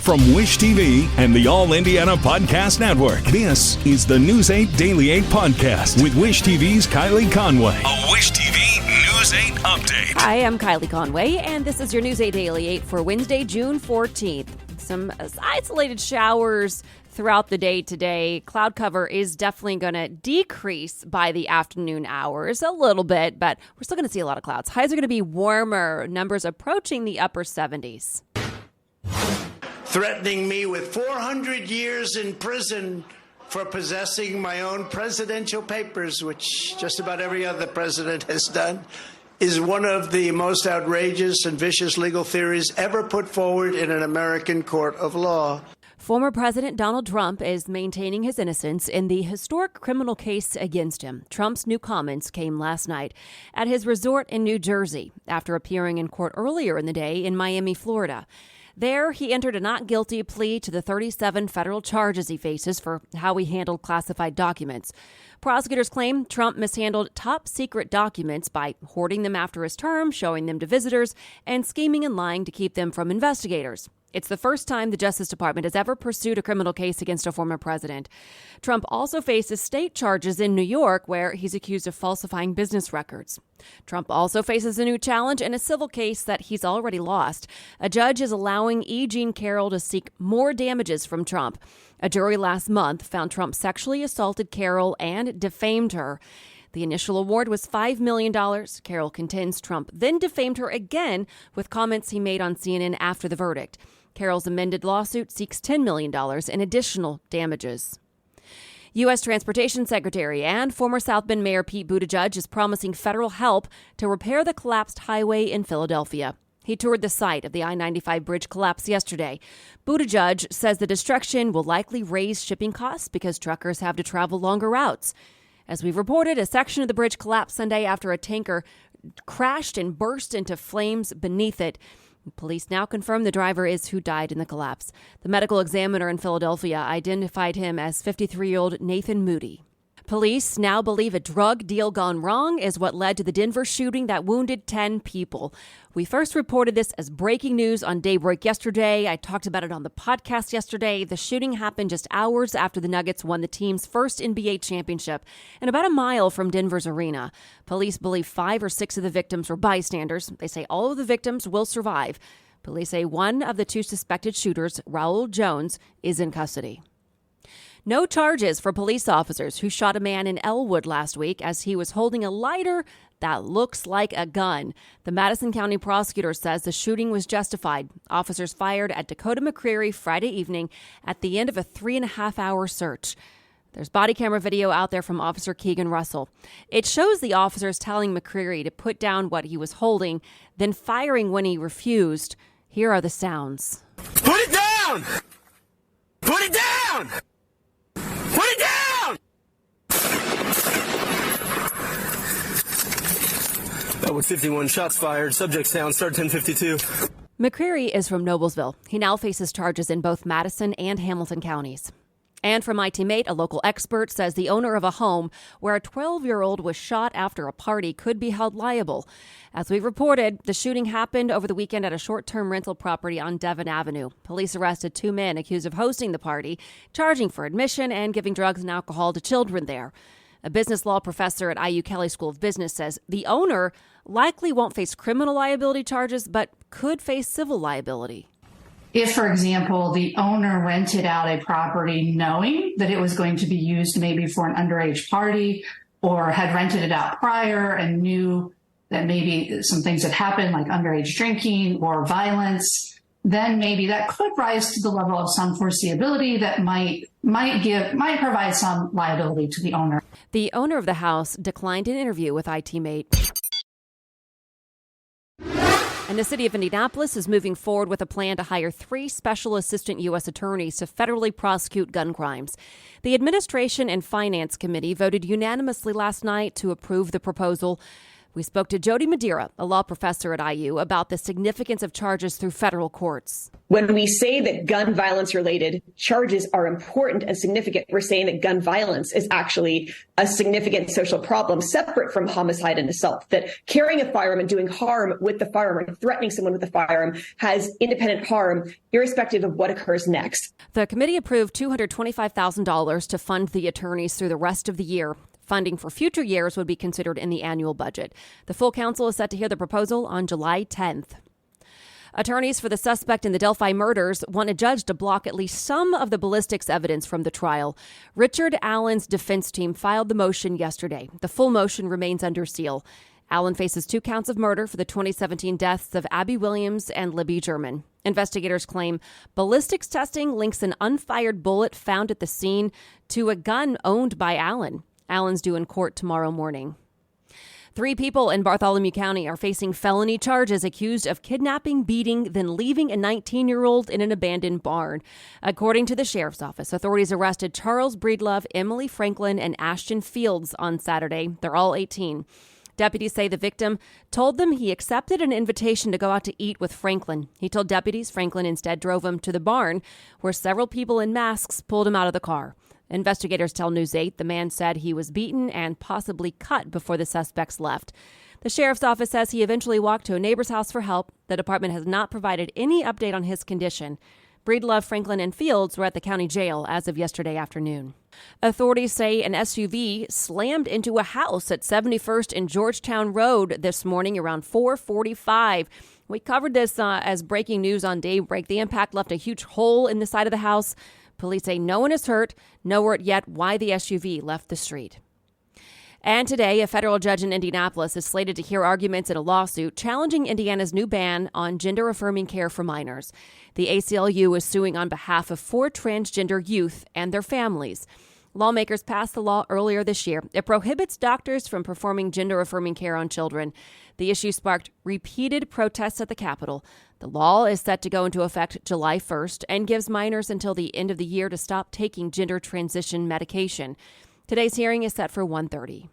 From Wish TV and the All Indiana Podcast Network, this is the News 8 Daily 8 Podcast with Wish TV's Kylie Conway. A Wish TV News 8 update. Hi, I'm Kylie Conway, and this is your News 8 Daily 8 for Wednesday, June 14th. Some isolated showers throughout the day today. Cloud cover is definitely going to decrease by the afternoon hours a little bit, but we're still going to see a lot of clouds. Highs are going to be warmer, numbers approaching the upper 70s. Threatening me with 400 years in prison for possessing my own presidential papers, which just about every other president has done, is one of the most outrageous and vicious legal theories ever put forward in an American court of law. Former President Donald Trump is maintaining his innocence in the historic criminal case against him. Trump's new comments came last night at his resort in New Jersey after appearing in court earlier in the day in Miami, Florida. There, he entered a not guilty plea to the 37 federal charges he faces for how he handled classified documents. Prosecutors claim Trump mishandled top secret documents by hoarding them after his term, showing them to visitors, and scheming and lying to keep them from investigators. It's the first time the Justice Department has ever pursued a criminal case against a former president. Trump also faces state charges in New York, where he's accused of falsifying business records. Trump also faces a new challenge in a civil case that he's already lost. A judge is allowing E. Jean Carroll to seek more damages from Trump. A jury last month found Trump sexually assaulted Carroll and defamed her. The initial award was $5 million. Carroll contends Trump then defamed her again with comments he made on CNN after the verdict. Carroll's amended lawsuit seeks $10 million in additional damages. U.S. Transportation Secretary and former South Bend Mayor Pete Buttigieg is promising federal help to repair the collapsed highway in Philadelphia. He toured the site of the I-95 bridge collapse yesterday. Buttigieg says the destruction will likely raise shipping costs because truckers have to travel longer routes. As we've reported, a section of the bridge collapsed Sunday after a tanker crashed and burst into flames beneath it. Police now confirm the driver is who died in the collapse. The medical examiner in Philadelphia identified him as 53-year-old Nathan Moody. Police now believe a drug deal gone wrong is what led to the Denver shooting that wounded 10 people. We first reported this as breaking news on Daybreak yesterday. I talked about it on the podcast yesterday. The shooting happened just hours after the Nuggets won the team's first NBA championship and about a mile from Denver's arena. Police believe 5 or 6 of the victims were bystanders. They say all of the victims will survive. Police say one of the 2 suspected shooters, Raul Jones, is in custody. No charges for police officers who shot a man in Elwood last week as he was holding a lighter that looks like a gun. The Madison County prosecutor says the shooting was justified. Officers fired at Dakota McCreary Friday evening at the end of a 3.5-hour search. There's body camera video out there from Officer Keegan Russell. It shows the officers telling McCreary to put down what he was holding, then firing when he refused. Here are the sounds. Put it down! Put it down! Put it down! With 51 shots fired, subjects down, start 10:52. McCreary is from Noblesville. He now faces charges in both Madison and Hamilton counties. And from my teammate, a local expert says the owner of a home where a 12-year-old was shot after a party could be held liable. As we reported, the shooting happened over the weekend at a short-term rental property on Devon Avenue. Police arrested 2 men accused of hosting the party, charging for admission and giving drugs and alcohol to children there. A business law professor at IU Kelley School of Business says the owner likely won't face criminal liability charges, but could face civil liability. If, for example, the owner rented out a property knowing that it was going to be used maybe for an underage party, or had rented it out prior and knew that maybe some things had happened like underage drinking or violence, then maybe that could rise to the level of some foreseeability that might provide some liability to the owner. The owner of the house declined an interview with iTeammate. And the city of Indianapolis is moving forward with a plan to hire 3 special assistant U.S. attorneys to federally prosecute gun crimes. The Administration and Finance Committee voted unanimously last night to approve the proposal. We spoke to Jody Madeira, a law professor at IU, about the significance of charges through federal courts. When we say that gun violence related charges are important and significant, we're saying that gun violence is actually a significant social problem separate from homicide and assault, that carrying a firearm and doing harm with the firearm or threatening someone with a firearm has independent harm, irrespective of what occurs next. The committee approved $225,000 to fund the attorneys through the rest of the year. Funding for future years would be considered in the annual budget. The full council is set to hear the proposal on July 10th. Attorneys for the suspect in the Delphi murders want a judge to block at least some of the ballistics evidence from the trial. Richard Allen's defense team filed the motion yesterday. The full motion remains under seal. Allen faces 2 counts of murder for the 2017 deaths of Abby Williams and Libby German. Investigators claim ballistics testing links an unfired bullet found at the scene to a gun owned by Allen. Allen's due in court tomorrow morning. 3 people in Bartholomew County are facing felony charges accused of kidnapping, beating, then leaving a 19-year-old in an abandoned barn. According to the sheriff's office, authorities arrested Charles Breedlove, Emily Franklin, and Ashton Fields on Saturday. They're all 18. Deputies say the victim told them he accepted an invitation to go out to eat with Franklin. He told deputies Franklin instead drove him to the barn, where several people in masks pulled him out of the car. Investigators tell News 8 the man said he was beaten and possibly cut before the suspects left. The sheriff's office says he eventually walked to a neighbor's house for help. The department has not provided any update on his condition. Breedlove, Franklin, and Fields were at the county jail as of yesterday afternoon. Authorities say an SUV slammed into a house at 71st and Georgetown Road this morning around 4:45. We covered this as breaking news on Daybreak. The impact left a huge hole in the side of the house. Police say no one is hurt. No word yet why the SUV left the street. And today, a federal judge in Indianapolis is slated to hear arguments in a lawsuit challenging Indiana's new ban on gender-affirming care for minors. The ACLU is suing on behalf of 4 transgender youth and their families. Lawmakers passed the law earlier this year. It prohibits doctors from performing gender-affirming care on children. The issue sparked repeated protests at the Capitol. The law is set to go into effect July 1st and gives minors until the end of the year to stop taking gender transition medication. Today's hearing is set for 1:30.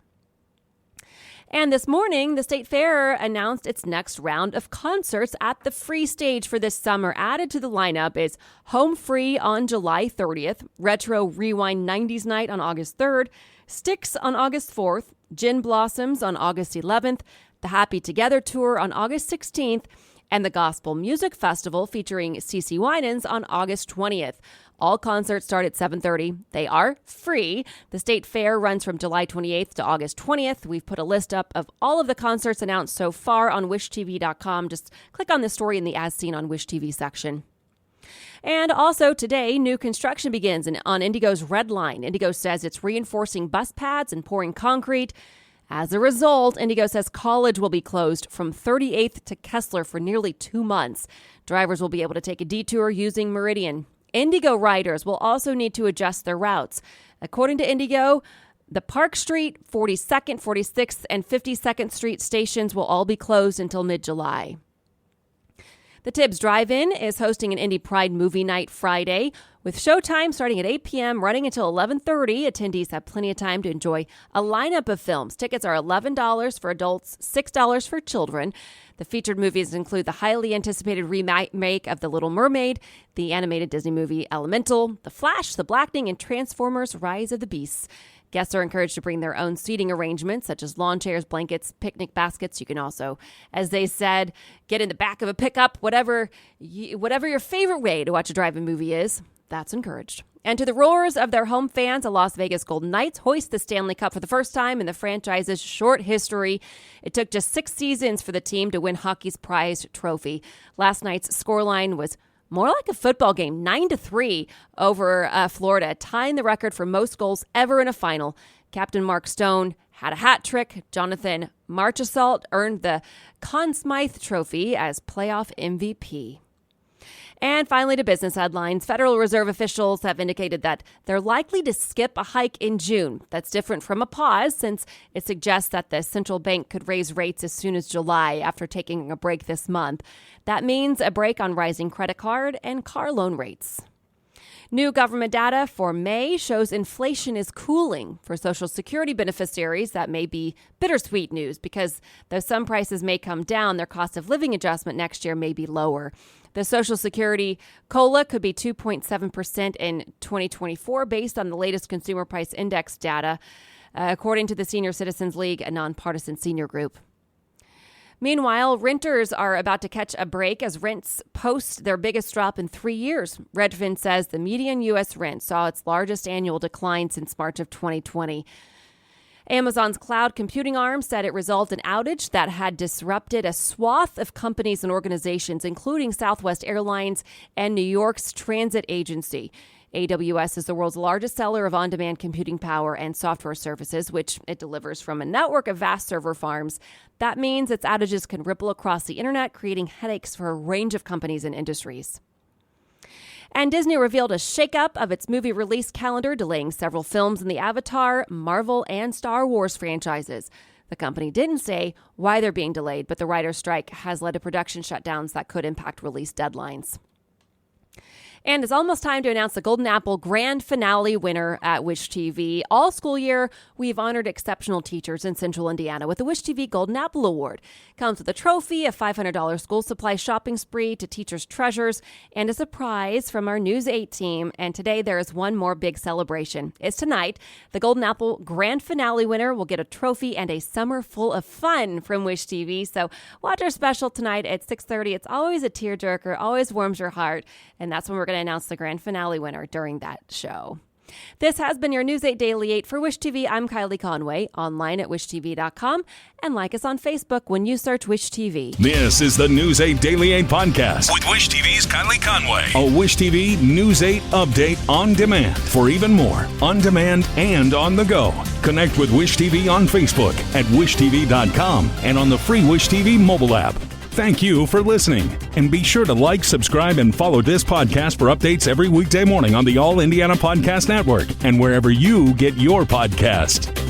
And this morning, the State Fair announced its next round of concerts at the Free Stage for this summer. Added to the lineup is Home Free on July 30th, Retro Rewind 90s Night on August 3rd, Styx on August 4th, Gin Blossoms on August 11th, the Happy Together Tour on August 16th, and the Gospel Music Festival featuring CeCe Winans on August 20th. All concerts start at 7:30. They are free. The State Fair runs from July 28th to August 20th. We've put a list up of all of the concerts announced so far on wishtv.com. Just click on the story in the As Seen on Wish TV section. And also today, new construction begins on Indigo's Red Line. Indigo says it's reinforcing bus pads and pouring concrete. As a result, Indigo says College will be closed from 38th to Kessler for nearly 2 months. Drivers will be able to take a detour using Meridian. Indigo riders will also need to adjust their routes. According to Indigo, the Park Street, 42nd, 46th, and 52nd Street stations will all be closed until mid-July. The Tibbs Drive-In is hosting an Indy Pride movie night Friday, with showtime starting at 8 p.m., running until 11:30. Attendees have plenty of time to enjoy a lineup of films. Tickets are $11 for adults, $6 for children. The featured movies include the highly anticipated remake of The Little Mermaid, the animated Disney movie Elemental, The Flash, The Blackening, and Transformers: Rise of the Beasts. Guests are encouraged to bring their own seating arrangements, such as lawn chairs, blankets, picnic baskets. You can also, as they said, get in the back of a pickup, whatever your favorite way to watch a drive-in movie is. That's encouraged. And to the roars of their home fans, the Las Vegas Golden Knights hoist the Stanley Cup for the first time in the franchise's short history. It took just 6 seasons for the team to win hockey's prized trophy. Last night's scoreline was more like a football game, 9-3 over Florida, tying the record for most goals ever in a final. Captain Mark Stone had a hat trick. Jonathan Marchessault earned the Conn Smythe Trophy as playoff MVP. And finally, to business headlines. Federal Reserve officials have indicated that they're likely to skip a hike in June. That's different from a pause, since it suggests that the central bank could raise rates as soon as July after taking a break this month. That means a break on rising credit card and car loan rates. New government data for May shows inflation is cooling. For Social Security beneficiaries, that may be bittersweet news because though some prices may come down, their cost of living adjustment next year may be lower. The Social Security COLA could be 2.7% in 2024 based on the latest Consumer Price Index data, according to the Senior Citizens League, a nonpartisan senior group. Meanwhile, renters are about to catch a break as rents post their biggest drop in 3 years. Redfin says the median U.S. rent saw its largest annual decline since March of 2020. Amazon's cloud computing arm said it resolved an outage that had disrupted a swath of companies and organizations, including Southwest Airlines and New York's transit agency. AWS is the world's largest seller of on-demand computing power and software services, which it delivers from a network of vast server farms. That means its outages can ripple across the internet, creating headaches for a range of companies and industries. And Disney revealed a shakeup of its movie release calendar, delaying several films in the Avatar, Marvel, and Star Wars franchises. The company didn't say why they're being delayed, but the writer's strike has led to production shutdowns that could impact release deadlines. And it's almost time to announce the Golden Apple Grand Finale winner at Wish TV. All school year, we've honored exceptional teachers in Central Indiana with the Wish TV Golden Apple Award. Comes with a trophy, a $500 school supply shopping spree to teachers' treasures, and a surprise from our News 8 team. And today, there is one more big celebration. It's tonight. The Golden Apple Grand Finale winner will get a trophy and a summer full of fun from Wish TV. So watch our special tonight at 6:30. It's always a tearjerker, always warms your heart, and that's when we're going to announce the grand finale winner during that show. This has been your News 8 Daily 8 for Wish TV. I'm Kylie Conway, online at wishtv.com, and like us on Facebook when you search Wish TV. This is the News 8 Daily 8 podcast with Wish TV's Kylie Conway. A Wish TV News 8 update on demand for even more on demand and on the go. Connect with Wish TV on Facebook at wishtv.com and on the free Wish TV mobile app. Thank you for listening, and be sure to like, subscribe, and follow this podcast for updates every weekday morning on the All Indiana Podcast Network and wherever you get your podcast.